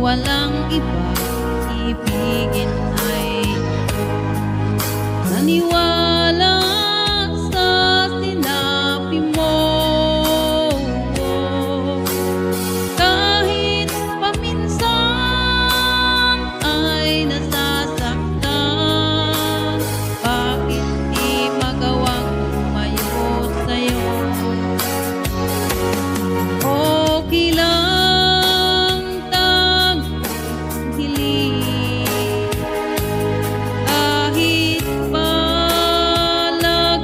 walang iba, ibigin ay naniwala sa sinabi mo. Kahit paminsan ay nasasaktan, bakit di magawang tumayo sa'yo? Okay lang tanghiling, kahit palag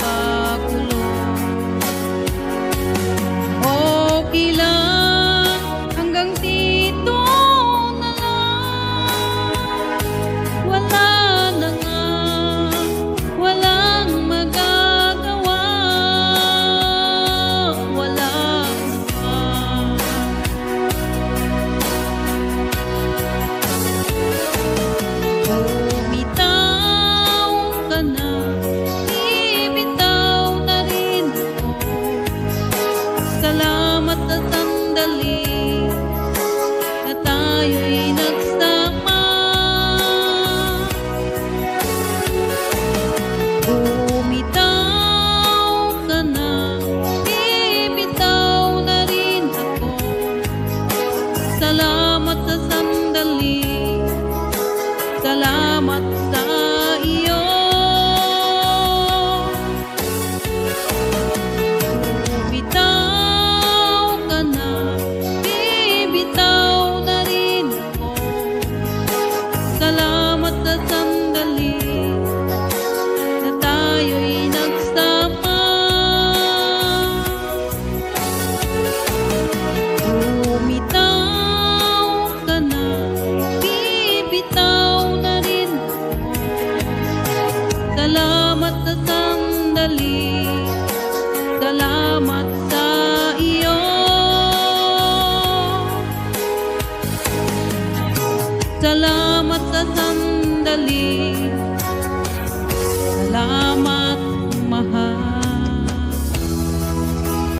pakulong. Okay lang hanggang dito na lang, wala na nga, walang magagawa, walang iba. Bumitaw ka na, bibitaw na rin ako. Salamat sa sandali na tayo'y nagsama. Bumitaw ka na, bibitaw na rin ako. Salamat sa sandali, salamat sa iyo. Bumitaw ka na, bibitaw na rin ako. Salamat sa sandali na tayo'y nagsama. Bumitaw ka na, bibitaw na rin ako. Salamat sa sandali, salamat sa iyo. Salamat sa sandali,